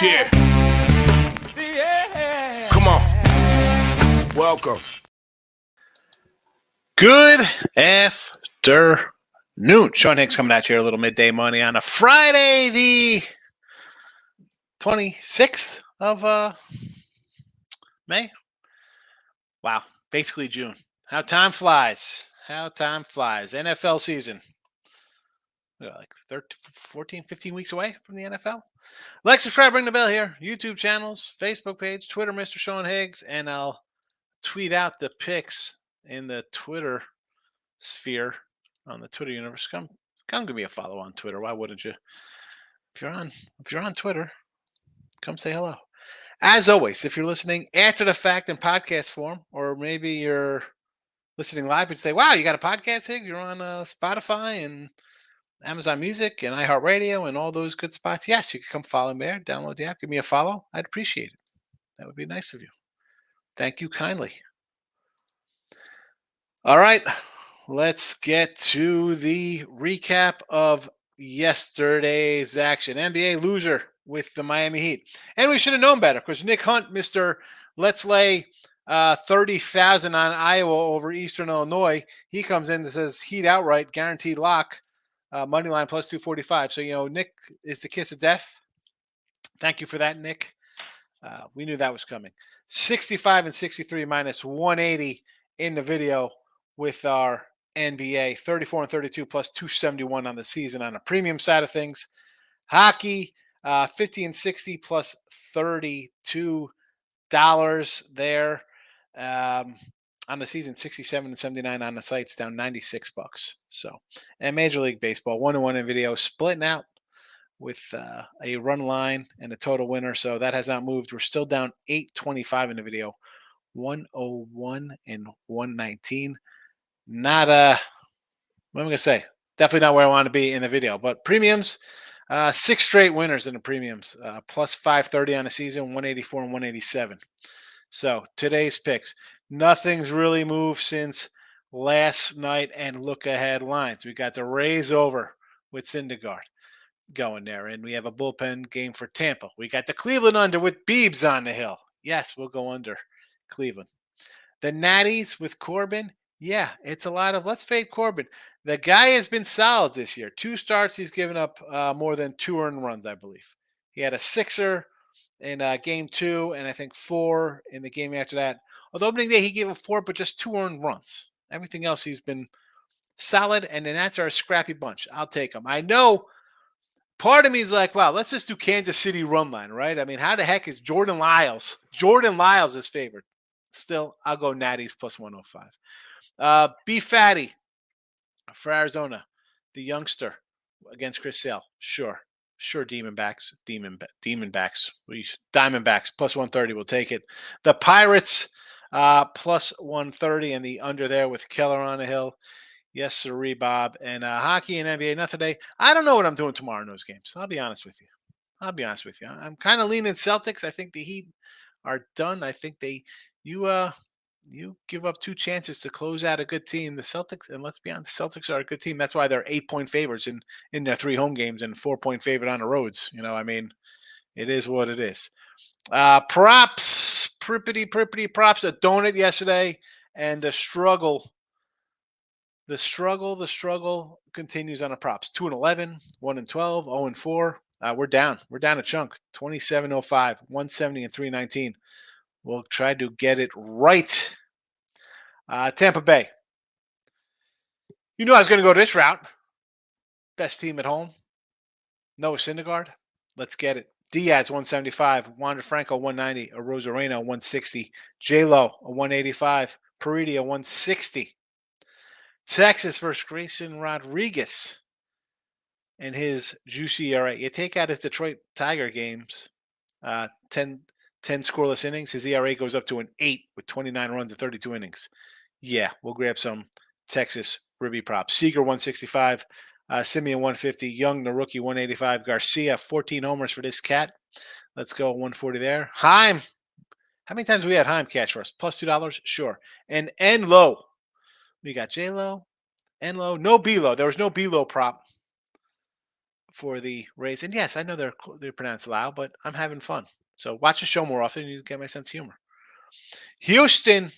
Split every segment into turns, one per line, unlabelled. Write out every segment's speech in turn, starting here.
Yeah. Come on. Welcome.
Good afternoon. Sean Hicks coming at you here, a little midday money on a Friday, the 26th of May. Wow, basically June. How time flies. How time flies. NFL season. Like 13, 14, 15 weeks away from the NFL. Like, subscribe, ring the bell here. YouTube channels, Facebook page, Twitter, Mr. Sean Higgs, and I'll tweet out the pics in the Twitter sphere on the Twitter universe. Come give me a follow on Twitter. Why wouldn't you? If you're on Twitter, come say hello. As always, if you're listening after the fact in podcast form, or maybe you're listening live and say, "Wow, you got a podcast, Higgs? You're on Spotify and Amazon Music and iHeartRadio and all those good spots." Yes, you can come follow me there. Download the app. Give me a follow. I'd appreciate it. That would be nice of you. Thank you kindly. All right, let's get to the recap of yesterday's action. NBA loser with the Miami Heat. And we should have known better because Nick Hunt, Mr. Let's lay 30,000 on Iowa over Eastern Illinois. He comes in and says Heat outright, guaranteed lock, money line plus 245. So, Nick is the kiss of death. Thank you for that, Nick. We knew that was coming. 65 and 63 minus 180 in the video with our NBA. 34 and 32 plus 271 on the season on the premium side of things. Hockey, 50 and 60 plus $32 there. On the season, 67 and 79 on the sites, down $96. So, and Major League Baseball, 1-1 in video, splitting out with a run line and a total winner. So that has not moved. We're still down 825 in the video, 101 and 119. Not what am I going to say? Definitely not where I want to be in the video. But premiums, 6 straight winners in the premiums, plus 530 on the season, 184 and 187. So today's picks. Nothing's really moved since last night and look ahead lines. We got the Rays over with Syndergaard going there, and we have a bullpen game for Tampa. We got the Cleveland under with Biebs on the hill. Yes, we'll go under Cleveland. The Natties with Corbin. Yeah, it's a lot of let's fade Corbin. The guy has been solid this year. 2 starts, he's given up more than 2 earned runs, I believe. He had a 6er in game 2, and I think 4 in the game after that. On the opening day, he gave up 4, but just 2 earned runs. Everything else, he's been solid, and then that's our scrappy bunch. I'll take him. I know part of me is like, wow, let's just do Kansas City run line, right? I mean, how the heck is Jordan Lyles? Jordan Lyles is favored. Still, I'll go Natties plus 105. B Fatty for Arizona, the youngster against Chris Sale. Sure, Diamondbacks plus 130. We'll take it. The Pirates plus 130 and the under there with Keller on the hill. Yes, sirree, Bob. And hockey and NBA, nothing today. I don't know what I'm doing tomorrow in those games. I'll be honest with you. I'm kind of leaning Celtics. I think the Heat are done. I think you give up 2 chances to close out a good team. The Celtics, and let's be honest, the Celtics are a good team. That's why they're 8-point favorites in their 3 home games and 4-point favorite on the roads. It is what it is. Props, pretty props. A donut yesterday, and the struggle continues on the props. 2-11, 1-12, 0-4. We're down a chunk. 27.05, 170 and 319. We'll try to get it right. Tampa Bay. You knew I was going to go this route. Best team at home. Noah Syndergaard. Let's get it. Diaz, 175. Wander Franco, 190. Rosarena, 160. J-Lo, 185. Paridi, 160. Texas versus Grayson Rodriguez and his juicy ERA. You take out his Detroit Tiger games, 10 scoreless innings. His ERA goes up to an 8 with 29 runs in 32 innings. Yeah, we'll grab some Texas Ribby props. Seager, 165. Simeon, 150. Young, the rookie, 185. Garcia, 14 homers for this cat. Let's go, 140 there. Heim. How many times have we had Heim catch for us? Plus $2? Sure. And Enlow. We got J-Lo, Enlow. No B-Lo. There was no B-Lo prop for the Rays. And yes, I know they're pronounced loud, but I'm having fun. So watch the show more often. You get my sense of humor. Houston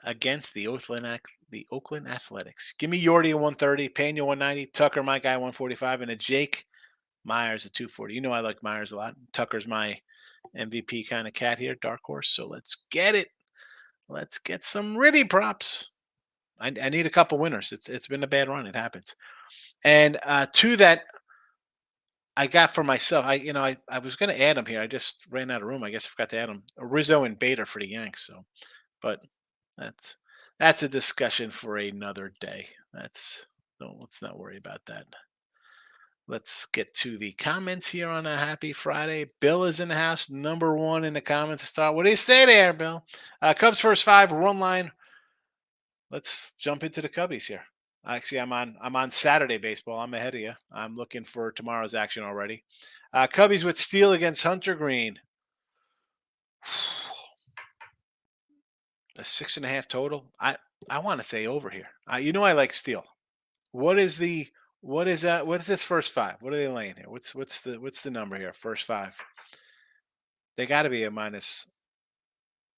against the Oakland Athletics. Give me Yordi at 130, Pena 190, Tucker, my guy, 145, and a Jake Myers at 240. You know I like Myers a lot. Tucker's my MVP kind of cat here, dark horse. So let's get it. Let's get some Ribby props. I need a couple winners. It's been a bad run. It happens. And two that I got for myself. I was going to add them here. I just ran out of room. I guess I forgot to add them. Rizzo and Bader for the Yanks. So, but that's that's a discussion for another day. That's no, let's not worry about that. Let's get to the comments here on a happy Friday. Bill is in the house, number one in the comments to start. What do you say there, Bill? Cubs first five, run line. Let's jump into the Cubbies here. Actually, I'm on Saturday baseball. I'm ahead of you. I'm looking for tomorrow's action already. Cubbies with Steele against Hunter Green. A 6.5 total. I want to say over here. I like Steele. What is the what is that? What is this first five? What are they laying here? What's the number here? First five. They got to be a minus.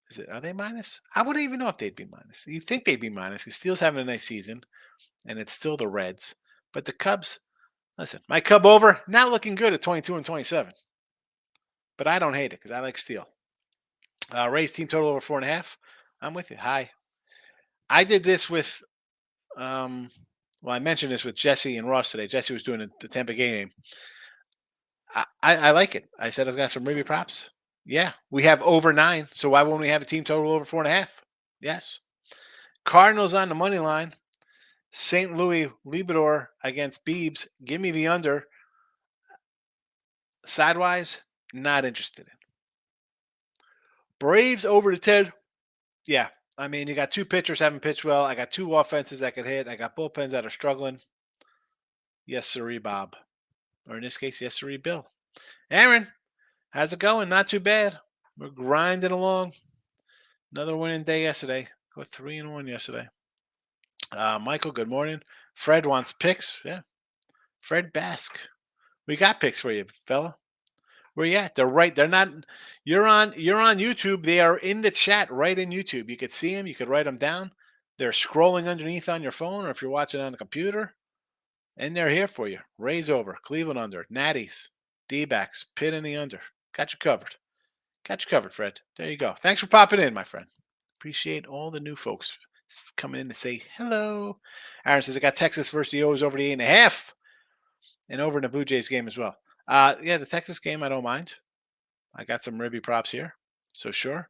Is it? Are they minus? I wouldn't even know if they'd be minus. You think they'd be minus because Steele's having a nice season, and it's still the Reds. But the Cubs, listen, my Cub over, not looking good at 22 and 27. But I don't hate it because I like Steele. Rays team total over 4.5. I'm with you. Hi. I did this with, I mentioned this with Jesse and Ross today. Jesse was doing the Tampa game. I like it. I said I was going to have some Ruby props. Yeah, we have over 9. So why won't we have a team total over 4.5? Yes. Cardinals on the money line. St. Louis Libidor against Beebs. Give me the under. Sidewise, not interested in. Braves over to 10. Yeah. I mean, you got two pitchers haven't pitched well. I got two offenses that could hit. I got bullpens that are struggling. Yes, sirree, Bob. Or in this case, yes, sirree, Bill. Aaron, how's it going? Not too bad. We're grinding along. Another winning day yesterday. Go 3-1 yesterday. Michael, good morning. Fred wants picks. Yeah. Fred Bask. We got picks for you, fella. Where you at? They're right. They're not. You're on YouTube. They are in the chat right in YouTube. You could see them. You could write them down. They're scrolling underneath on your phone, or if you're watching on the computer, and they're here for you. Rays over, Cleveland under, Natties, D-backs, Pitt in the under. Got you covered. Got you covered, Fred. There you go. Thanks for popping in, my friend. Appreciate all the new folks coming in to say hello. Aaron says I got Texas versus the O's over the 8.5, and over in the Blue Jays game as well. Yeah, the Texas game, I don't mind. I got some ribby props here, so sure.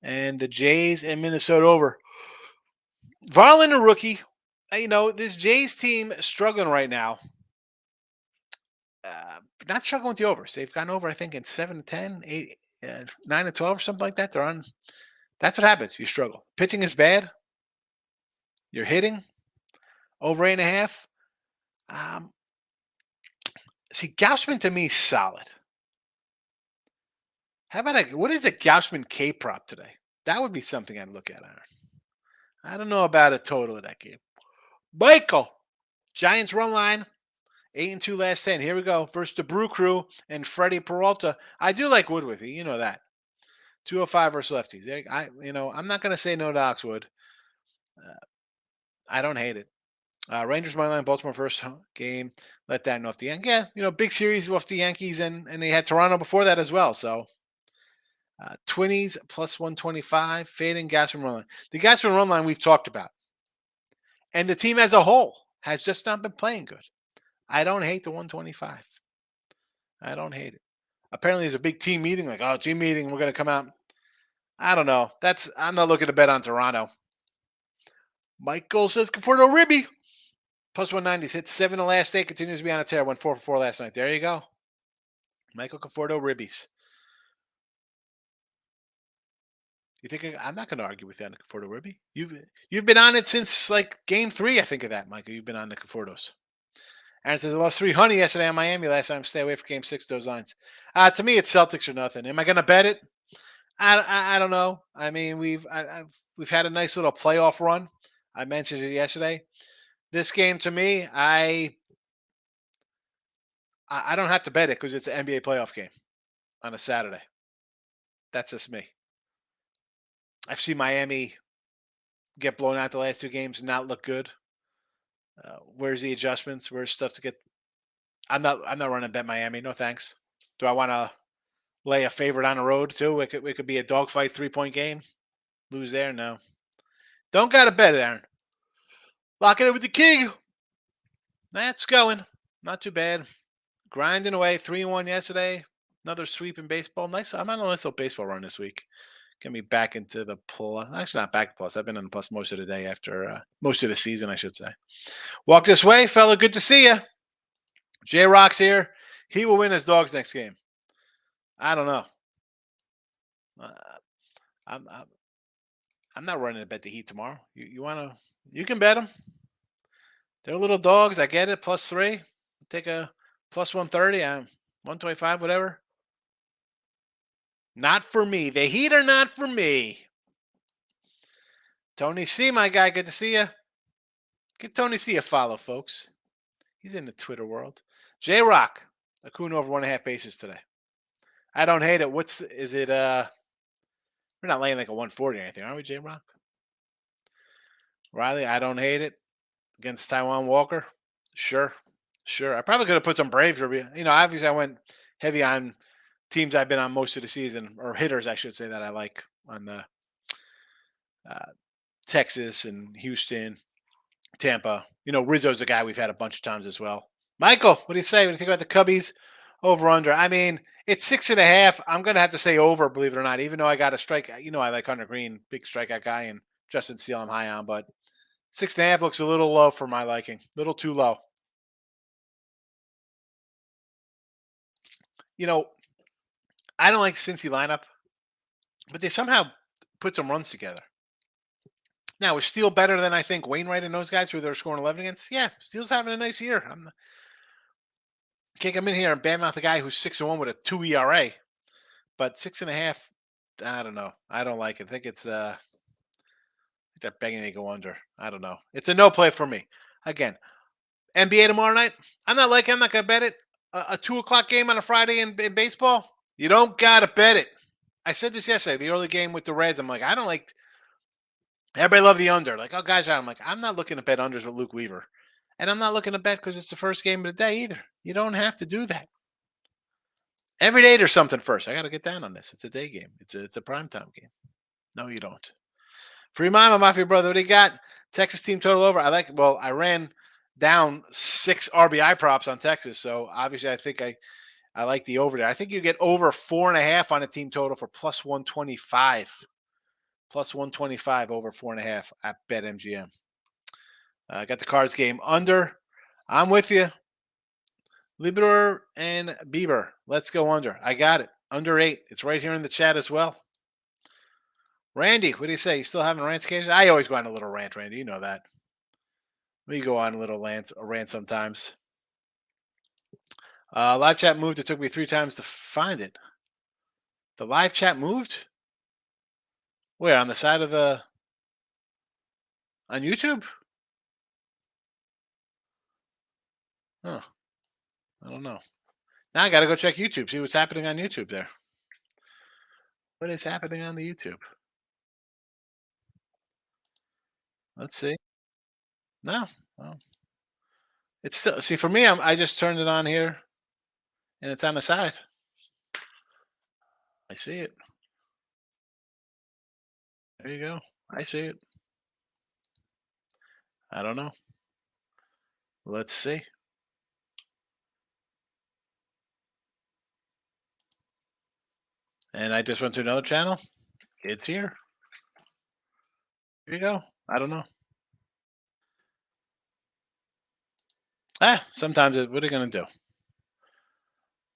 And the Jays and Minnesota over. Varland, a rookie. This Jays team is struggling right now. Not struggling with the overs. They've gone over, I think, in 7 to 10, 8, 9 to 12 or something like that. They're on. That's what happens. You struggle. Pitching is bad. You're hitting over 8.5. See, Gaussman to me is solid. How about what is a Gaussman K prop today? That would be something I'd look at, Aaron. I don't know about a total of that game. Michael, Giants run line, 8-2 last 10. Here we go. Versus the Brew Crew and Freddie Peralta. I do like Woodworthy. You know that. 205 versus lefties. I'm not going to say no to Oxwood. I don't hate it. Rangers money line, Baltimore first game. Let that off the Yankees. Yeah, big series off the Yankees, and they had Toronto before that as well. So, Twinnies plus 125. Fading Gassman run line. The Gassman run line we've talked about. And the team as a whole has just not been playing good. I don't hate the 125. I don't hate it. Apparently, there's a big team meeting. Like, team meeting, we're going to come out. I don't know. I'm not looking to bet on Toronto. Michael says, Conforto Ribby. Plus 190s. Hit 7 the last 8. Continues to be on a tear. Went 4 for 4 last night. There you go. Michael Conforto Ribbies. You think I'm not going to argue with you on the Conforto Ribby? You've been on it since like game 3, I think of that, Michael. You've been on the Confortos. Aaron says I lost 300 yesterday on Miami last time. Stay away for game 6. Those lines. To me, it's Celtics or nothing. Am I going to bet it? I don't know. I mean, we've had a nice little playoff run. I mentioned it yesterday. This game to me, I don't have to bet it because it's an NBA playoff game on a Saturday. That's just me. I've seen Miami get blown out the last two games and not look good. Where's the adjustments? Where's stuff to get? I'm not running bet Miami. No thanks. Do I want to lay a favorite on the road too? It could be a dogfight 3-point game. Lose there? No. Don't got to bet it, Aaron. Lock it in with the king. That's going. Not too bad. Grinding away. 3-1 yesterday. Another sweep in baseball. Nice. I'm on a nice little baseball run this week. Get me back into the plus. Actually, not back to plus. I've been in the plus most of the day after most of the season, I should say. Walk this way, fella. Good to see you. J Rock's here. He will win his dogs next game. I don't know. Uh, I'm not running to bet the Heat tomorrow. You want to? You can bet them. They're little dogs. I get it. +3. Take a plus 130. 125. Whatever. Not for me. The Heat are not for me. Tony C, my guy. Good to see you. Give Tony C a follow, folks. He's in the Twitter world. J Rock. Acuna over 1.5 bases today. I don't hate it. Is it? We're not laying like a 140 or anything, are we, J Rock? Riley, I don't hate it. Against Taiwan Walker. Sure. I probably could have put some Braves. Obviously I went heavy on teams I've been on most of the season, or hitters, I should say, that I like on the Texas and Houston, Tampa. Rizzo's a guy we've had a bunch of times as well. Michael, what do you say? What do you think about the Cubbies? Over, under? I mean, it's 6.5. I'm going to have to say over, believe it or not, even though I got a strike. I like Hunter Green, big strikeout guy, and Justin Steele I'm high on, but 6.5 looks a little low for my liking. A little too low. I don't like the Cincy lineup, but they somehow put some runs together. Now, is Steele better than I think Wainwright and those guys who they're scoring 11 against? Yeah, Steele's having a nice year. Can't come in here and badmouth a guy who's 6-1 with a 2 ERA, but 6.5. I don't know. I don't like it. I think it's they're begging to go under. I don't know. It's a no play for me. Again, NBA tomorrow night. I'm not going to bet it. A 2:00 game on a Friday in baseball. You don't got to bet it. I said this yesterday, the early game with the Reds. I'm like, I don't like. Everybody love the under. Like, oh, guys, I'm like, I'm not looking to bet unders with Luke Weaver. And I'm not looking to bet because it's the first game of the day either. You don't have to do that. Every day there's something first. I got to get down on this. It's a day game. It's a primetime game. No, you don't. Free Mama, Mafia brother. What do you got? Texas team total over. I ran down 6 RBI props on Texas. So obviously I think I like the over there. I think you get over 4.5 on a team total for plus 125. Plus 125 over 4.5 at BetMGM. I got the Cards game under. I'm with you. Libber and Bieber. Let's go under. I got it. Under 8. It's right here in the chat as well. Randy, what do you say? You still having rants occasionally? I always go on a little rant, Randy. You know that. We go on a little rant sometimes. Live chat moved. It took me 3 times to find it. The live chat moved? Where? On the side of the... On YouTube? Huh. I don't know. Now I got to go check YouTube, see what's happening on YouTube there. What is happening on the YouTube? Let's see. No. Well, it's still... See, for me, I just turned it on here, and it's on the side. I see it. There you go. I see it. I don't know. Let's see. And I just went to another channel. It's here. Here you go. I don't know. Sometimes what are you going to do?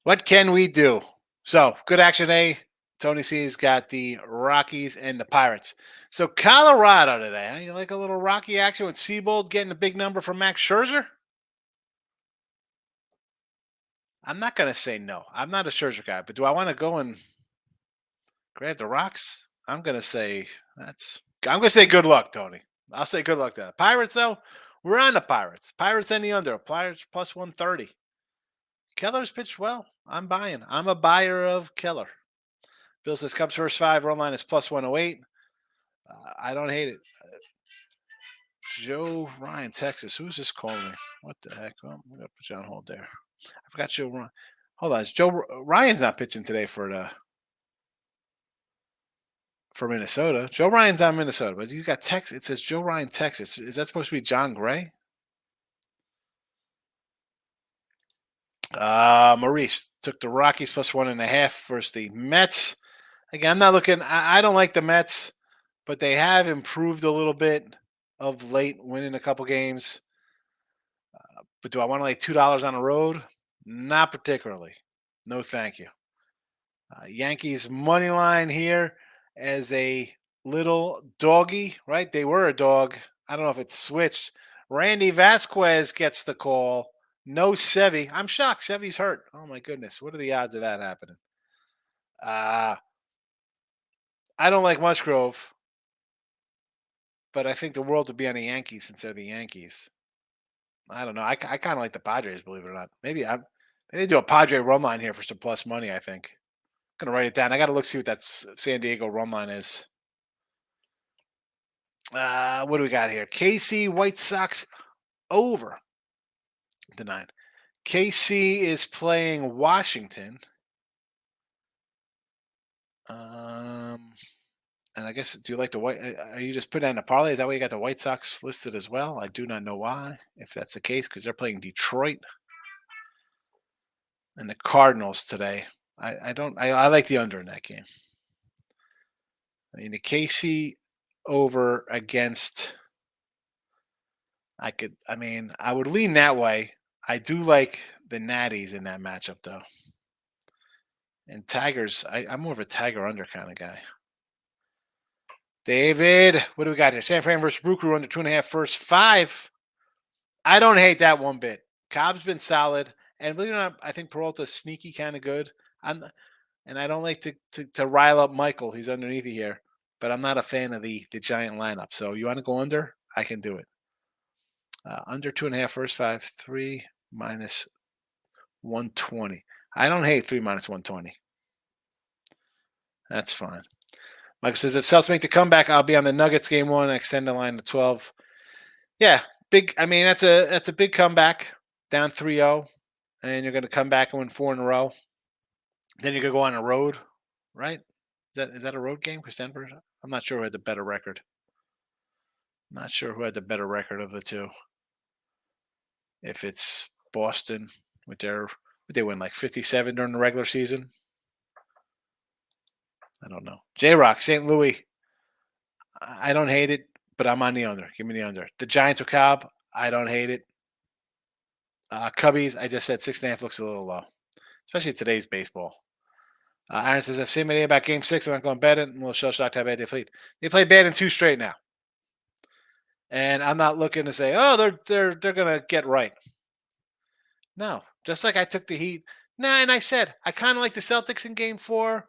What can we do? So, good action today. Tony C's got the Rockies and the Pirates. So, Colorado today. Huh? You like a little Rocky action with Seabold getting a big number from Max Scherzer? I'm not going to say no. I'm not a Scherzer guy, but do I want to go and grab the Rocks? I'm going to say good luck, Tony. I'll say good luck to that. Pirates, though, we're on the Pirates. Pirates and the under. Pirates plus 130. Keller's pitched well. I'm buying. I'm a buyer of Keller. Bill says Cubs first five. Run line is plus 108. I don't hate it. Joe Ryan, Texas. Who's this calling me? What the heck? Well, I'm going to put you on hold there. I forgot Joe Ryan. Hold on. Joe Ryan's not pitching today for Minnesota. Joe Ryan's on Minnesota, but you got Texas. It says Joe Ryan, Texas. Is that supposed to be John Gray? Maurice took the Rockies plus 1.5 versus the Mets. Again, I'm not looking. I don't like the Mets, but they have improved a little bit of late, winning a couple games. But do I want to lay $2 on the road? Not particularly. No, thank you. Yankees money line here as a little doggy, right? They were a dog. I don't know if it's switched. Randy Vasquez gets the call. No Sevy. I'm shocked. Sevy's hurt. Oh my goodness. What are the odds of that happening? I don't like Musgrove, but I think the world would be on the Yankees since they're the Yankees. I don't know. I kind of like the Padres, believe it or not. Maybe do a Padre run line here for some plus money. I think. I'm gonna write it down. I got to look see what that San Diego run line is. What do we got here? KC White Sox over the 9. KC is playing Washington. And I guess, do you like the White? Are you just putting on a parlay? Is that why you got the White Sox listed as well? I do not know why, if that's the case, because they're playing Detroit and the Cardinals today. I like the under in that game. I mean, the KC over against. I would lean that way. I do like the Natties in that matchup, though. And Tigers, I'm more of a Tiger under kind of guy. David, what do we got here? San Fran versus Brew Crew under 2.5 first 5. I don't hate that one bit. Cobb's been solid. And believe it or not, I think Peralta's sneaky kind of good. And I don't like to rile up Michael. He's underneath here. But I'm not a fan of the giant lineup. So you want to go under? I can do it. Under 2.5 first 5, 3 minus 120. I don't hate 3 minus 120. That's fine. Michael says, if Celtics make the comeback, I'll be on the Nuggets game 1 and extend the line to 12. Yeah, big. I mean, that's a big comeback, down 3-0, and you're going to come back and win 4 in a row. Then you're going to go on a road, right? Is that a road game for Denver? I'm not sure who had the better record. Not sure who had the better record of the two. If it's Boston with they win like 57 during the regular season. I don't know. J-Rock, St. Louis. I don't hate it, but I'm on the under. Give me the under. The Giants with Cobb. I don't hate it. Cubbies, I just said 6.5 looks a little low, especially today's baseball. Aaron says, if same idea about Game 6, I'm not going to bet it. And we'll shell shocked how bad they played. They played bad in 2 straight now. And I'm not looking to say, oh, they're going to get right. No, just like I took the Heat. Nah, and I said, I kind of like the Celtics in Game 4.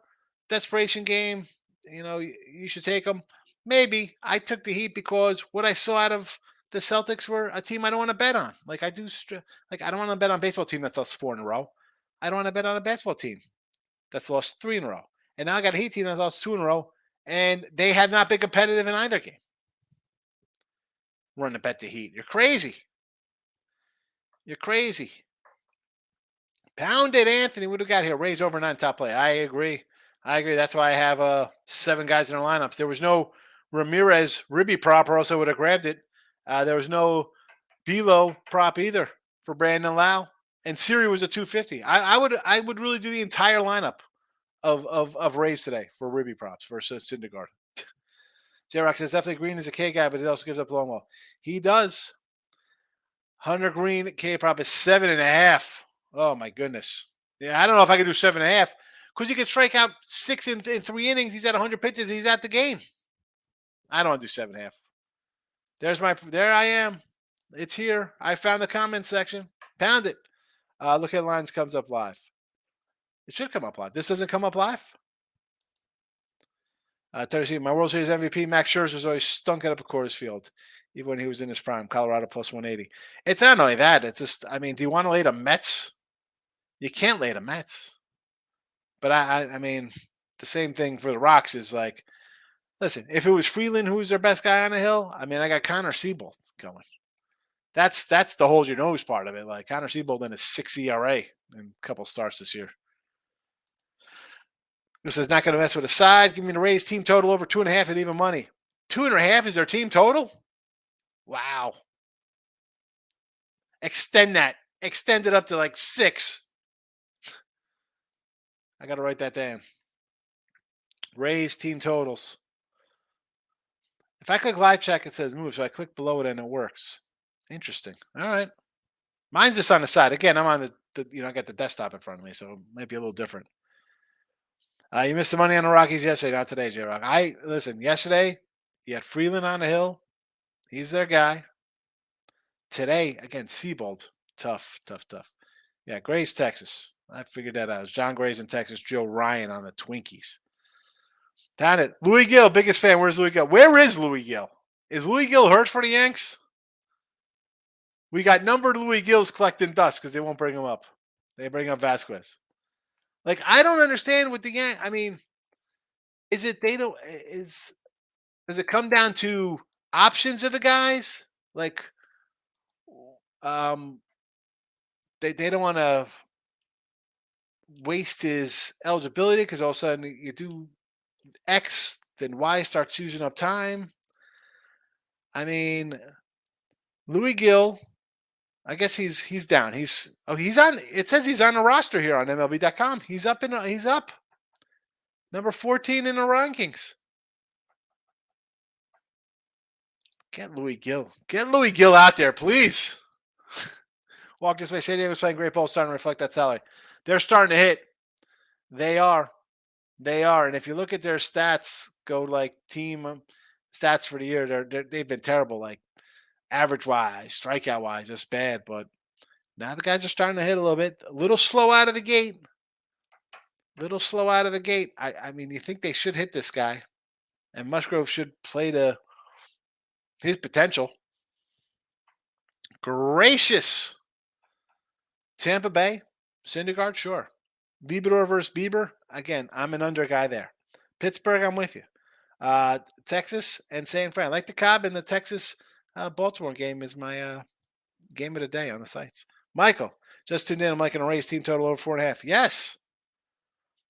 Desperation game. You should take them. Maybe I took the Heat because what I saw out of the Celtics were a team I don't want to bet on. Like I do, I don't want to bet on a baseball team that's lost 4 in a row. I don't want to bet on a basketball team that's lost 3 in a row. And now I got a Heat team that's lost 2 in a row, and they have not been competitive in either game. Run to bet the Heat. You're crazy. You're crazy. Pound it, Anthony. What do we got here? Raise over 9 top play. I agree. That's why I have 7 guys in our lineups. There was no Ramirez Ribby prop, or else I would have grabbed it. There was no Belo prop either for Brandon Lau, and Siri was a 250. I would really do the entire lineup of Rays today for Ribby props versus Syndergaard. J-Rock says definitely Green is a K guy, but he also gives up long ball. He does. Hunter Green K prop is 7.5. Oh my goodness. Yeah, I don't know if I can do 7.5. Because you can strike out 6 in 3 innings. He's at 100 pitches. He's at the game. I don't want to do 7.5. There I am. It's here. I found the comment section. Pound it. Look at lines comes up live. It should come up live. This doesn't come up live. My World Series MVP, Max Scherzer's always stunk it up at Coors Field, even when he was in his prime. Colorado plus 180. It's not only that. It's just, do you want to lay the Mets You can't lay the Mets. But I mean, the same thing for the Rocks is like, listen, if it was Freeland who was their best guy on the hill, I mean, I got Connor Siebold going. That's the hold your nose part of it. Like Connor Siebold in a 6 ERA in a couple starts this year. This is not going to mess with a side. Give me the Rays team total over 2.5 at even money. 2.5 is their team total? Wow. Extend that. Extend it up to like 6. I got to write that down. Rays team totals. If I click live check, it says move. So I click below it and it works. Interesting. All right. Mine's just on the side. Again, I'm on I got the desktop in front of me, so it might be a little different. You missed the money on the Rockies yesterday, not today, J Rock. Listen, yesterday, you had Freeland on the hill. He's their guy. Today, again, Seabold. Tough, tough, tough. Yeah, Gray's Texas. I figured that out. It was John Gray's in Texas, Joe Ryan on the Twinkies. Down it. Louis Gill, biggest fan. Where's Louis Gill? Where is Louis Gill? Is Louis Gill hurt for the Yanks? We got numbered Louis Gills collecting dust because they won't bring him up. They bring up Vasquez. Like, I don't understand what the Yanks. I mean, is it they don't is does it come down to options of the guys? Like, um, they don't want to waste his eligibility because all of a sudden you do X, then Y starts using up time. I mean, Louis Gill, I guess he's down. He's on. It says he's on the roster here on MLB.com. He's up number 14 in the rankings. Get Louis Gill. Get Louis Gill out there, please. Walk this way. San Diego's playing great ball, starting to reflect that salary. They're starting to hit. They are. And if you look at their stats, go like team stats for the year, they've been terrible. Like average wise, strikeout wise, just bad. But now the guys are starting to hit a little bit. A little slow out of the gate. I mean, you think they should hit this guy, and Musgrove should play to his potential. Gracious. Tampa Bay, Syndergaard, sure. Lieber versus Bieber, again, I'm an under guy there. Pittsburgh, I'm with you. Texas and San Fran. I like the Cobb and the Texas Baltimore game is my game of the day on the sites. Michael, just tuned in. I'm liking a Rays team total over 4.5. Yes.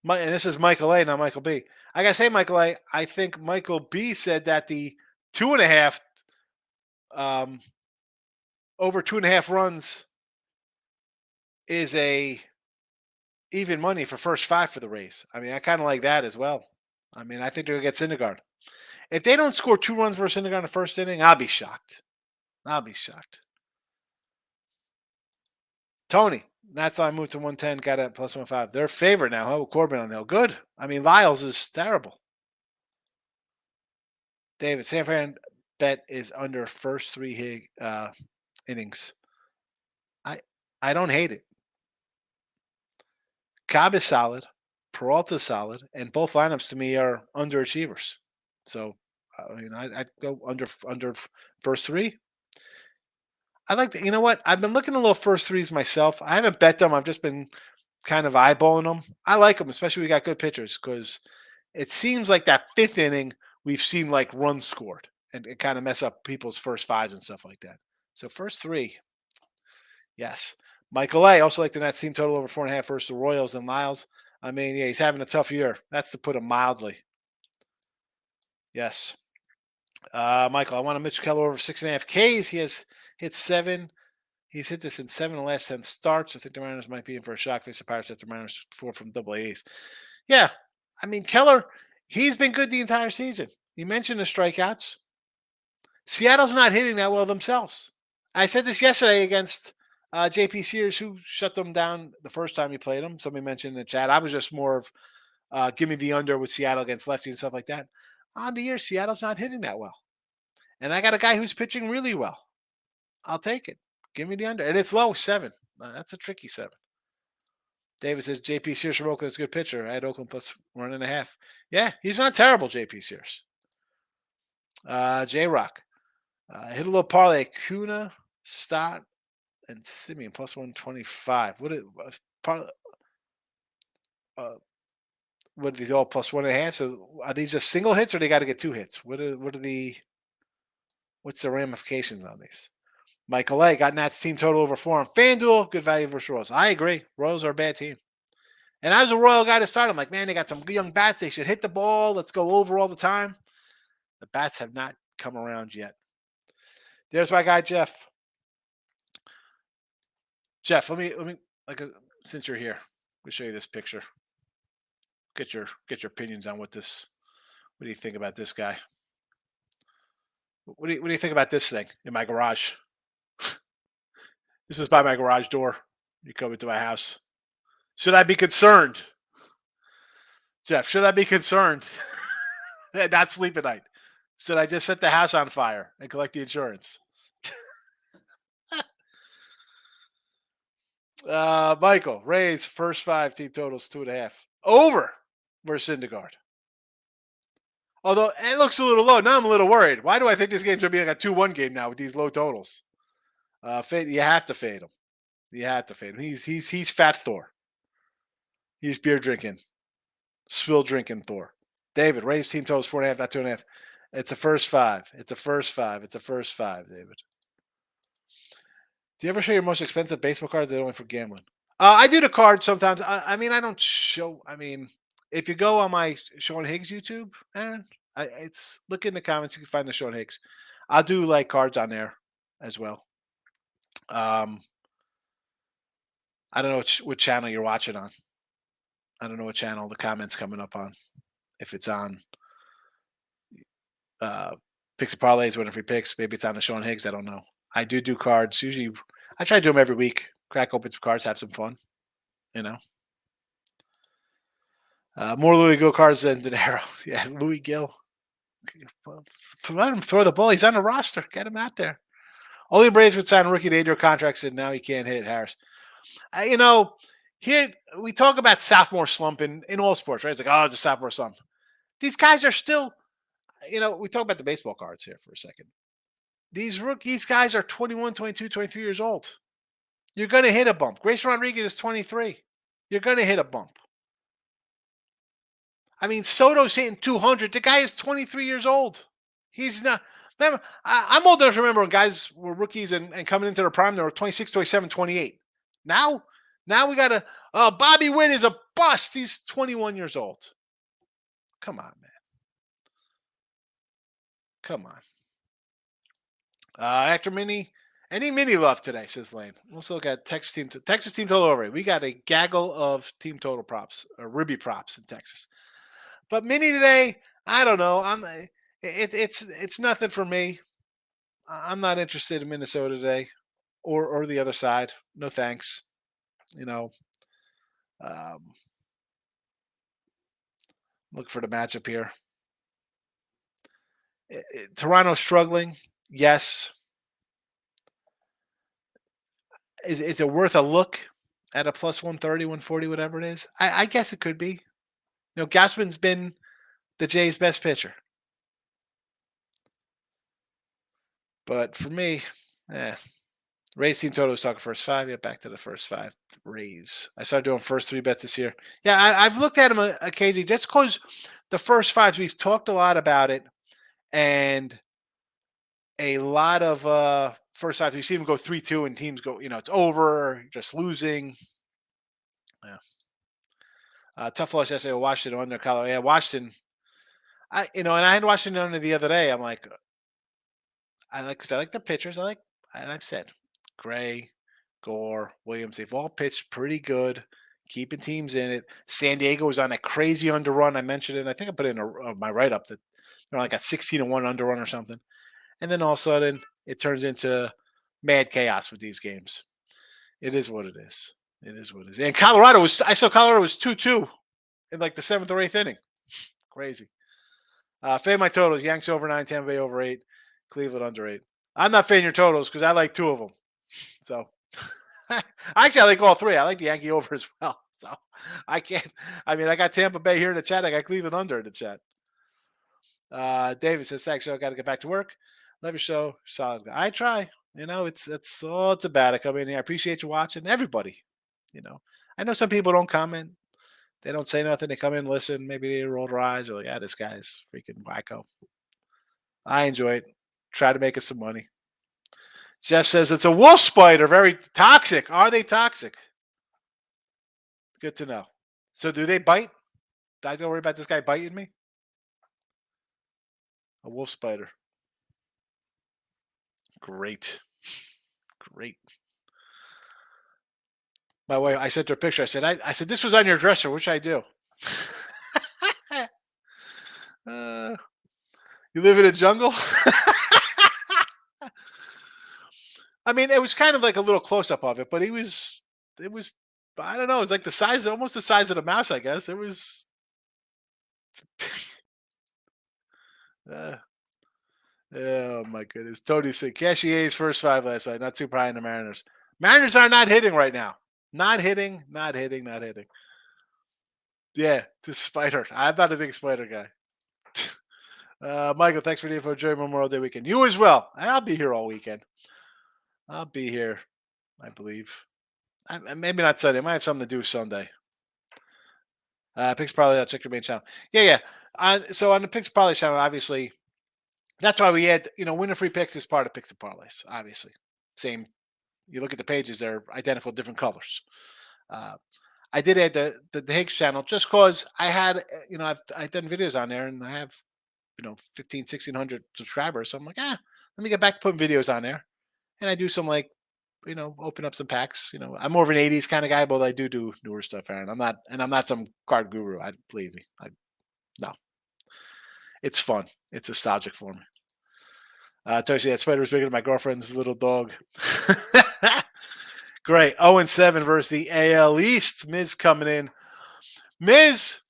And this is Michael A, not Michael B. I gotta say, Michael A, I think Michael B said that the 2.5 over 2.5 runs is a even money for first 5 for the Rays. I mean, I kind of like that as well. I mean, I think they're going to get Syndergaard. If they don't score 2 runs versus Syndergaard in the first inning, I'll be shocked. Tony, that's why I moved to 110, got it plus 1.5. They're favorite now, huh? With Corbin on the hill. Good. I mean, Lyles is terrible. David, San Fran bet is under first 3 innings. I don't hate it. Cobb is solid, Peralta is solid, and both lineups to me are underachievers. So, I mean, I'd go under first 3. I like you know what? I've been looking at a little first 3s myself. I haven't bet them. I've just been kind of eyeballing them. I like them, especially we got good pitchers, because it seems like that 5th inning we've seen like runs scored and it kind of mess up people's first 5s and stuff like that. So first 3, yes. Michael A. also like the Nets team total over 4.5 versus the Royals and Lyles. I mean, yeah, he's having a tough year. That's to put it mildly. Yes. Michael, I want a Mitch Keller over 6.5 Ks. He has hit 7. He's hit this in 7 of the last 10 starts. I think the Mariners might be in for a shock face the Pirates after the Mariners 4 from double A's. Yeah. I mean, Keller, he's been good the entire season. You mentioned the strikeouts. Seattle's not hitting that well themselves. I said this yesterday against JP Sears, who shut them down the first time he played them. Somebody mentioned in the chat. I was just more of give me the under with Seattle against lefties and stuff like that. On the year, Seattle's not hitting that well. And I got a guy who's pitching really well. I'll take it. Give me the under. And it's low, 7. That's a tricky 7. David says JP Sears from Oakland is a good pitcher. I had Oakland plus 1.5. Yeah, he's not terrible, JP Sears. J-Rock. Hit a little parlay. Kuna, Stott, and Simeon plus 125. what are these all plus 1.5? So are these just single hits or they got to get 2 hits? What's the ramifications on these? Michael A got Nats team total over 4 on FanDuel. Good value versus Royals. I agree. Royals are a bad team. And I was a Royal guy to start. I'm like, man, they got some young bats. They should hit the ball. Let's go over all the time. The bats have not come around yet. There's my guy, Jeff. Jeff, let me since you're here, we'll show you this picture. Get your opinions on what do you think about this guy? What do you think about this thing in my garage? This is by my garage door. You come into my house. Should I be concerned? Jeff, should I be concerned and not sleep at night? Should I just set the house on fire and collect the insurance? Michael, Rays, first 5 team totals, 2.5. Over versus Syndergaard. Although it looks a little low. Now I'm a little worried. Why do I think this game's going to be like a 2-1 game now with these low totals? You have to fade him. You have to fade him. He's fat Thor. He's beer drinking, swill drinking Thor. David, Rays team totals 4.5, not 2.5. It's a first 5. It's a first 5. It's a first 5, David. Do you ever show your most expensive baseball cards? They're only for gambling. I do the cards sometimes. I mean, I don't show. I mean, if you go on my Sean Higgs YouTube, it's look in the comments. You can find the Sean Higgs. I'll do like cards on there as well. I don't know what channel you're watching on. I don't know what channel the comments coming up on. If it's on Picks and Parlays, winning free picks, maybe it's on the Sean Higgs. I don't know. I do cards. Usually, I try to do them every week. Crack open some cards, have some fun. You know. More Louis Gill cards than Dinero. Yeah, Louis Gill. Let him throw the ball. He's on the roster. Get him out there. Only Braves would sign a rookie to 8-year contracts, and now he can't hit Harris. Here we talk about sophomore slump in all sports, right? It's like, it's a sophomore slump. These guys are still, we talk about the baseball cards here for a second. These guys are 21, 22, 23 years old. You're going to hit a bump. Grace Rodriguez is 23. You're going to hit a bump. I mean, Soto's hitting 200. The guy is 23 years old. He's not. Remember, I'm old enough to remember when guys were rookies and coming into their prime, they were 26, 27, 28. Now we got to, Bobby Witt is a bust. He's 21 years old. Come on, man. Come on. After any mini love today, says Lane. Let's look at Texas team total over. We got a gaggle of team total props, or Ribby props in Texas. But mini today, I don't know. It's nothing for me. I'm not interested in Minnesota today, or the other side. No thanks. Look for the matchup here. Toronto struggling. Yes. Is it worth a look at a plus 130, 140, whatever it is? I guess it could be. Gausman's been the Jays' best pitcher. But for me, Rays team total was talking first 5. Yeah, back to the first 5. Rays. I started doing first 3 bets this year. Yeah, I've looked at them occasionally just because the first 5s, we've talked a lot about it. And a lot of first 5s, we've seen them go 3-2 and teams go, it's over, just losing. Yeah. Tough loss yesterday. Washington under Colorado. Yeah, Washington. I had Washington under the other day. I'm like, I like the pitchers. And I've said, Gray, Gore, Williams, they've all pitched pretty good, keeping teams in it. San Diego was on a crazy underrun. I mentioned it. I think I put it in my write-up that they're like a 16-1 underrun or something. And then all of a sudden, it turns into mad chaos with these games. It is what it is. It is what it is. And I saw Colorado was 2-2 in like the 7th or 8th inning. Crazy. Fade my totals. Yanks over 9, Tampa Bay over 8, Cleveland under 8. I'm not fading your totals because I like 2 of them. So, actually, I like all 3. I like the Yankee over as well. So, I can't. I mean, I got Tampa Bay here in the chat. I got Cleveland under in the chat. David says, thanks, so I got to get back to work. Love your show. Solid. I try. It's all it's about. I come in here. I appreciate you watching. Everybody. I know some people don't comment. They don't say nothing. They come in, listen. Maybe they roll their eyes. Or like, this guy's freaking wacko. I enjoy it. Try to make us some money. Jeff says it's a wolf spider. Very toxic. Are they toxic? Good to know. So do they bite? I don't worry about this guy biting me. A wolf spider. Great. Great. My wife, I sent her a picture. I said, this was on your dresser. What should I do? uh, you live in a jungle? I mean, it was kind of like a little close up of it, but it was, I don't know. It was like the size, almost the size of the mouse, I guess. It was, uh, oh my goodness. Tony said, Cashier's first five last night. Not too high in the Mariners. Mariners are not hitting right now. Not hitting, not hitting, not hitting. Yeah, the spider. I'm not a big spider guy. Michael, thanks for the info. Enjoy Memorial Day weekend. You as well. I'll be here all weekend. I'll be here, I believe. Maybe not Sunday. I might have something to do Sunday. Pix Parlay, I'll check your main channel. Yeah. So on the Pix Parlay channel, obviously, that's why we had, winner free picks is part of Pix and Parlays, obviously. Same. You look at the pages, they're identical, different colors. I did add the Higgs channel just because I had, I've done videos on there and I have, 15, 1,600 subscribers. So I'm like, let me get back to putting videos on there. And I do some open up some packs. I'm more of an 80s kind of guy, but I do newer stuff, Aaron. I'm not some card guru. I believe me. No. It's fun. It's nostalgic for me. Toshi, that spider was bigger than my girlfriend's little dog. Great. 0-7 versus the AL East. Miz coming in. Miz,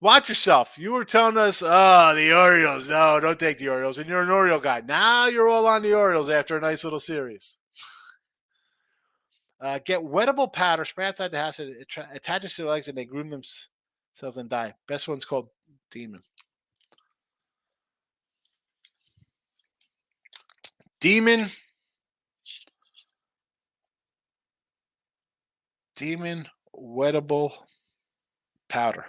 watch yourself. You were telling us, the Orioles. No, don't take the Orioles. And you're an Oriole guy. Now you're all on the Orioles after a nice little series. Get wettable powder, spray outside the house. It attaches to their legs and they groom themselves and die. Best one's called Demon. Demon wettable powder.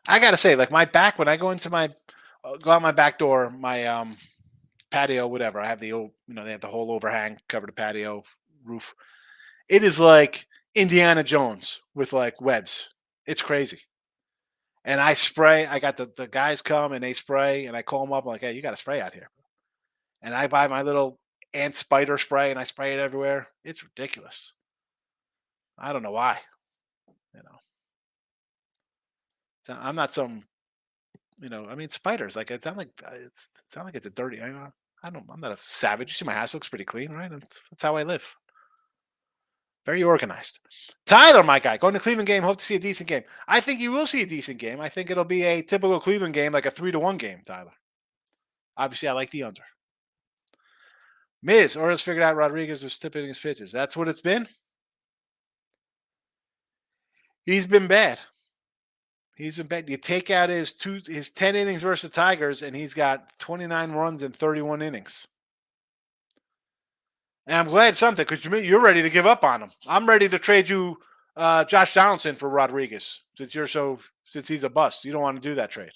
I gotta say, like my back, when I go into go out my back door, my patio, whatever. I have the old, they have the whole overhang, cover the patio roof. It is like Indiana Jones with like webs. It's crazy. And I spray. I got the guys come and they spray, and I call them up. I'm like, hey, you got to spray out here. And I buy my little ant spider spray and I spray it everywhere. It's ridiculous. I don't know why. I'm not some, I mean, spiders. Like it's not like it's a dirty. I'm not a savage. You see, my house looks pretty clean, right? That's how I live. Very organized. Tyler, my guy, going to Cleveland game. Hope to see a decent game. I think you will see a decent game. I think it'll be a typical Cleveland game, like a 3-1 game, Tyler. Obviously, I like the under. Miz, Orioles figured out Rodriguez was tipping his pitches. That's what it's been. He's been bad. You take out his 10 innings versus the Tigers, and he's got 29 runs in 31 innings. And I'm glad something, because you're ready to give up on him. I'm ready to trade you Josh Donaldson for Rodriguez since he's a bust. You don't want to do that trade.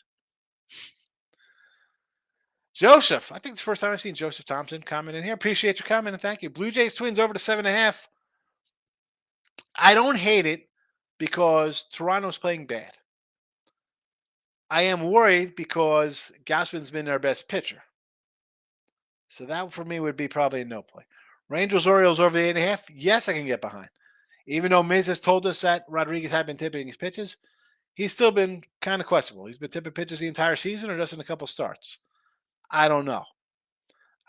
Joseph, I think it's the first time I've seen Joseph Thompson comment in here. Appreciate your comment and thank you. Blue Jays Twins over to 7.5. I don't hate it because Toronto's playing bad. I am worried because Gausman's been their best pitcher. So that for me would be probably a no play. Rangers Orioles over the 8.5. Yes, I can get behind. Even though Miz has told us that Rodriguez had been tipping his pitches, he's still been kind of questionable. He's been tipping pitches the entire season or just in a couple starts. I don't know.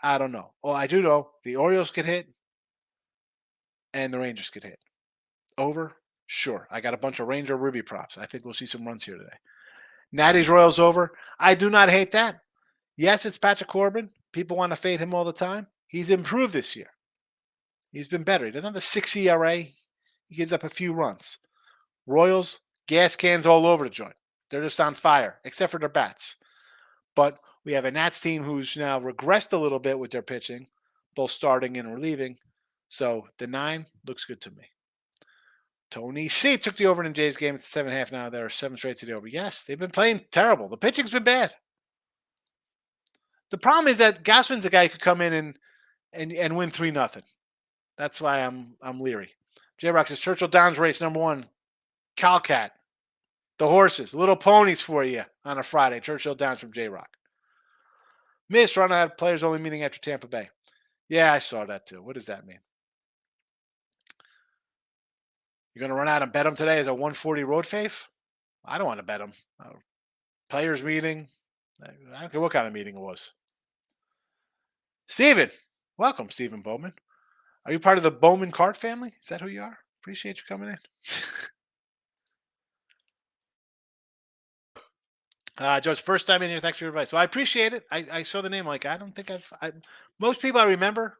Well, I do know the Orioles could hit and the Rangers could hit. Over? Sure. I got a bunch of Ranger Ruby props. I think we'll see some runs here today. Natty's Royals over. I do not hate that. Yes, it's Patrick Corbin. People want to fade him all the time. He's improved this year. He's been better. He doesn't have a 6 ERA. He gives up a few runs. Royals, gas cans all over the joint. They're just on fire, except for their bats. But we have a Nats team who's now regressed a little bit with their pitching, both starting and relieving. So the 9 looks good to me. Tony C took the over in Jays game. It's 7.5 now. They're 7 straight to the over. Yes, they've been playing terrible. The pitching's been bad. The problem is that Gausman's a guy who could come in and win 3-0. That's why I'm leery. J Rock says Churchill Downs race number 1. Calcat. The horses, little ponies for you on a Friday. Churchill Downs from J Rock. Miss run out players only meeting after Tampa Bay. Yeah, I saw that too. What does that mean? You're going to run out and bet them today as a 140 road fave? I don't want to bet them. Players meeting. I don't care what kind of meeting it was. Steven. Welcome, Steven Bowman. Are you part of the Bowman Cart family? Is that who you are? Appreciate you coming in. Joe's first time in here. Thanks for your advice. So I appreciate it. I saw the name. Like, I don't think most people I remember,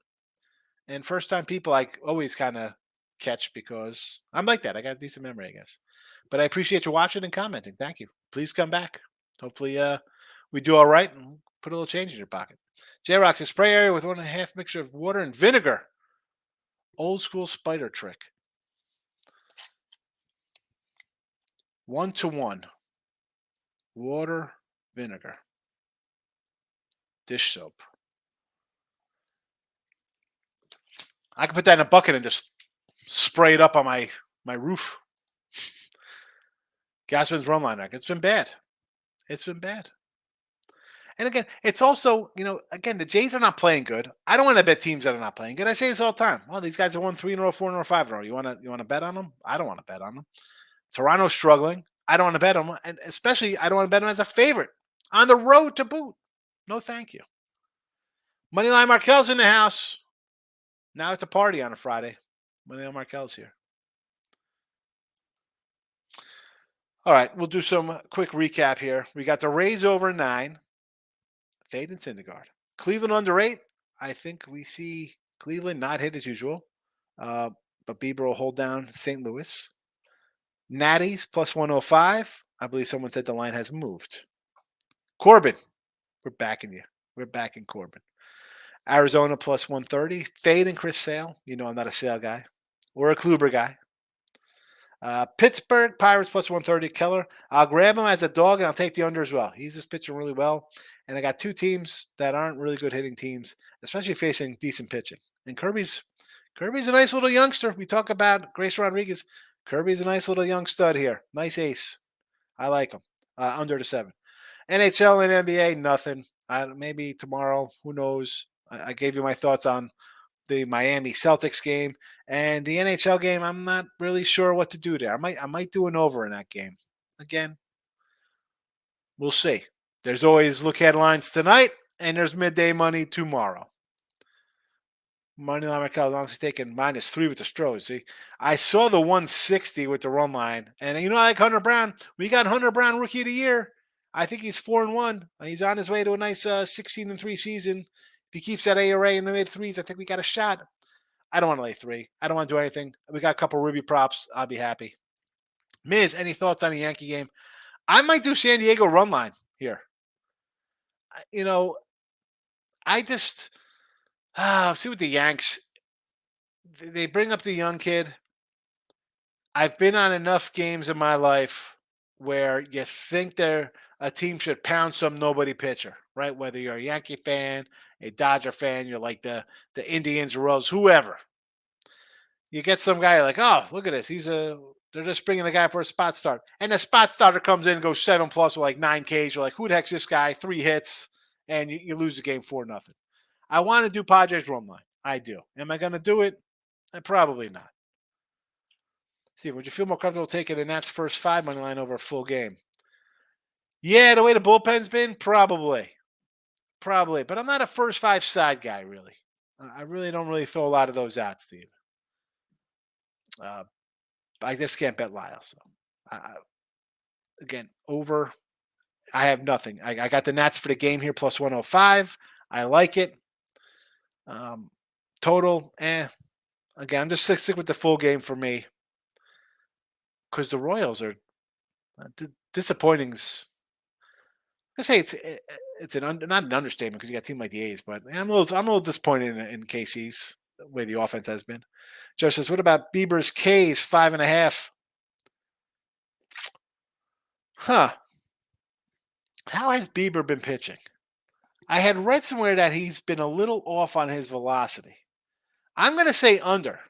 and first time people I always kind of catch because I'm like that. I got a decent memory, I guess. But I appreciate you watching and commenting. Thank you. Please come back. Hopefully, we do all right and put a little change in your pocket. J Rock's a spray area with 1.5 mixture of water and vinegar. Old school spider trick. 1-to-1. Water, vinegar. Dish soap. I could put that in a bucket and just spray it up on my roof. Gausman's run line rack. It's been bad. It's been bad. And again, it's also, again, the Jays are not playing good. I don't want to bet teams that are not playing good. I say this all the time. Well, these guys have won 3 in a row, 4 in a row, 5 in a row. You want to bet on them? I don't want to bet on them. Toronto's struggling. I don't want to bet them. And especially, I don't want to bet them as a favorite on the road to boot. No, thank you. Moneyline Markel's in the house. Now it's a party on a Friday. Moneyline Markel's here. All right, we'll do some quick recap here. We got the Rays over 9. Fade and Syndergaard. Cleveland under 8. I think we see Cleveland not hit as usual. But Bieber will hold down St. Louis. Natties plus 105. I believe someone said the line has moved. Corbin. We're backing you. We're backing Corbin. Arizona plus 130. Fade and Chris Sale. I'm not a Sale guy. Or a Kluber guy. Pittsburgh Pirates plus 130. Keller. I'll grab him as a dog and I'll take the under as well. He's just pitching really well. And I got 2 teams that aren't really good hitting teams, especially facing decent pitching. And Kirby's a nice little youngster. We talk about Grace Rodriguez. Kirby's a nice little young stud here. Nice ace. I like him. Under the 7. NHL and NBA, nothing. Maybe tomorrow. Who knows? I gave you my thoughts on the Miami Celtics game and the NHL game. I'm not really sure what to do there. I might do an over in that game. Again, we'll see. There's always look headlines tonight, and there's midday money tomorrow. Moneyline Markel is honestly taking -3 with the Stros. See, I saw the 160 with the run line, and I like Hunter Brown. We got Hunter Brown Rookie of the Year. I think he's 4-1. He's on his way to a nice 16-3 season. If he keeps that ARA in the mid 3s, I think we got a shot. I don't want to lay 3. I don't want to do anything. We got a couple Ruby props. I'll be happy. Miz, any thoughts on the Yankee game? I might do San Diego run line here. I just see with the Yanks. They bring up the young kid. I've been on enough games in my life where you think a team should pound some nobody pitcher, right? Whether you're a Yankee fan, a Dodger fan, you're like the Indians, Royals, whoever. You get some guy like, oh, look at this. They're just bringing the guy for a spot start. And the spot starter comes in and goes 7+ with like 9 Ks. You're like, who the heck's this guy? 3 hits, and you lose the game 4-0. I want to do Padres run line. I do. Am I going to do it? Probably not. Steve, would you feel more comfortable taking the Nats first 5 money line over a full game? Yeah, the way the bullpen's been, probably. But I'm not a first 5 side guy, really. I really don't really throw a lot of those out, Steve. I just can't bet Lyle. So, again, over. I have nothing. I got the Nats for the game here plus 105. I like it. Total, Again, I'm just stick with the full game for me because the Royals are disappointing. I say it's not an understatement because you got a team like the A's, but I'm a little disappointed in KC's the way the offense has been. Joe says, what about Bieber's K's 5.5? Huh. How has Bieber been pitching? I had read somewhere that he's been a little off on his velocity. I'm going to say under.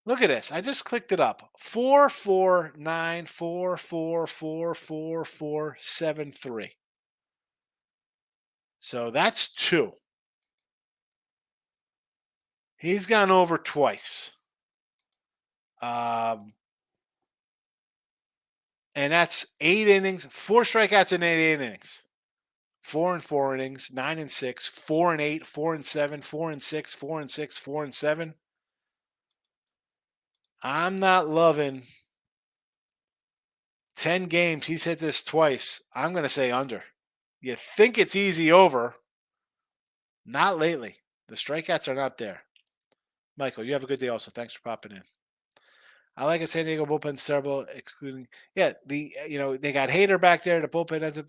Look at this. I just clicked it up. 4.49, 4.44, 4.44, 4.7, 3. So that's 2. He's gone over twice. And that's 8 innings, 4 strikeouts in 8 innings. 4 and 4 innings, 9 and 6, 4 and 8, 4 and 7, 4 and 6, 4 and 6, 4 and 7. I'm not loving 10 games. He's hit this twice. I'm going to say under. You think it's easy over. Not lately. The strikeouts are not there. Michael, you have a good day also. Thanks for popping in. I like a San Diego bullpen's terrible, excluding they got Hader back there. The bullpen has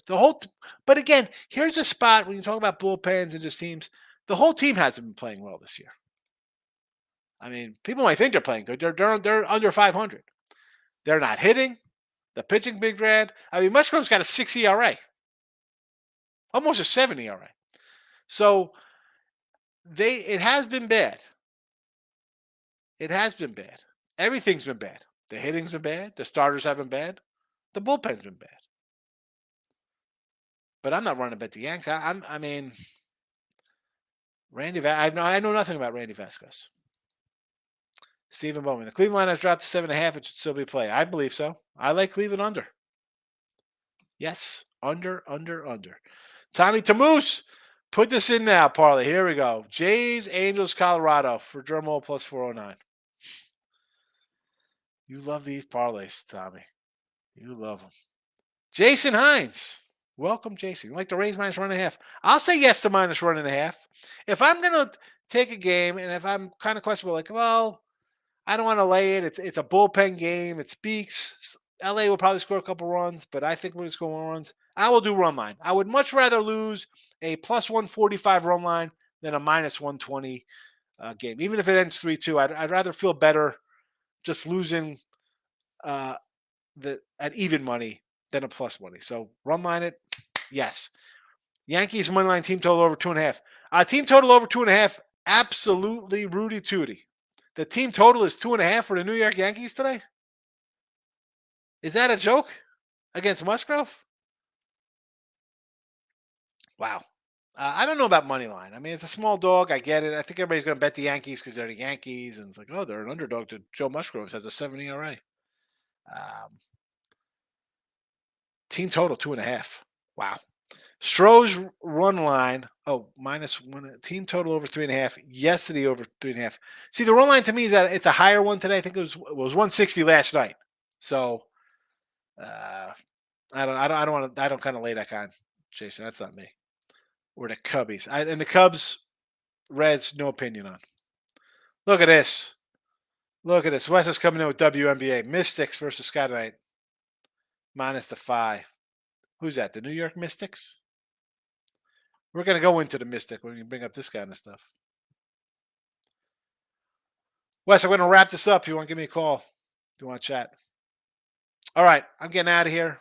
but again, here's a spot when you talk about bullpens and just teams. The whole team hasn't been playing well this year. I mean, people might think they're playing good. They're under 500. They're not hitting. The pitching big bad. I mean, Musgrove's got a 6 ERA, almost a 7 ERA. So it has been bad. It has been bad. Everything's been bad. The hitting's been bad. The starters have been bad. The bullpen's been bad. But I'm not running to bet the Yanks. I mean, I know nothing about Randy Vasquez. Stephen Bowman. The Cleveland line has dropped to 7.5. It should still be play. I believe so. I like Cleveland under. Yes, under. Tommy Tamoose. Put this in now, parlay. Here we go. Jays, Angels, Colorado for Dremel plus 409. You love these parlays, Tommy. You love them. Jason Hines. Welcome, Jason. You like to raise minus 1.5? I'll say yes to minus 1.5. If I'm going to take a game and if I'm kind of questionable, like, well, I don't want to lay it. It's a bullpen game. It speaks. LA will probably score a couple runs, but I think we're going to score more runs. I will do run line. I would much rather lose a plus 145 run line than a minus 120 game. Even if it ends 3-2, I'd rather feel better just losing at even money than a plus money. So run line it, yes. Yankees money line team total over 2.5. Team total over 2.5, absolutely Rudy Tooty. The team total is 2.5 for the New York Yankees today. Is that a joke against Musgrove? Wow. I don't know about money line. I mean, it's a small dog. I get it. I think everybody's going to bet the Yankees because they're the Yankees, and it's like, oh, they're an underdog to Joe Musgrove has a 7 ERA. Team total 2.5. Wow. Stroh's run line. Minus 1. Team total over 3.5. Yesterday over 3.5. See, the run line to me is that it's a higher one today. I think it was 160 last night. So I don't kind of lay that kind, Jason. That's not me. Or the Cubbies. And the Cubs, Reds, no opinion on. Look at this. Wes is coming in with WNBA. Mystics versus Sky Knight. Minus the 5. Who's that? The New York Mystics? We're going to go into the Mystic when you bring up this kind of stuff. Wes, I'm going to wrap this up. If you want to give me a call, if you want to chat. All right, I'm getting out of here.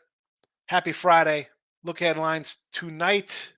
Happy Friday. Look headlines tonight.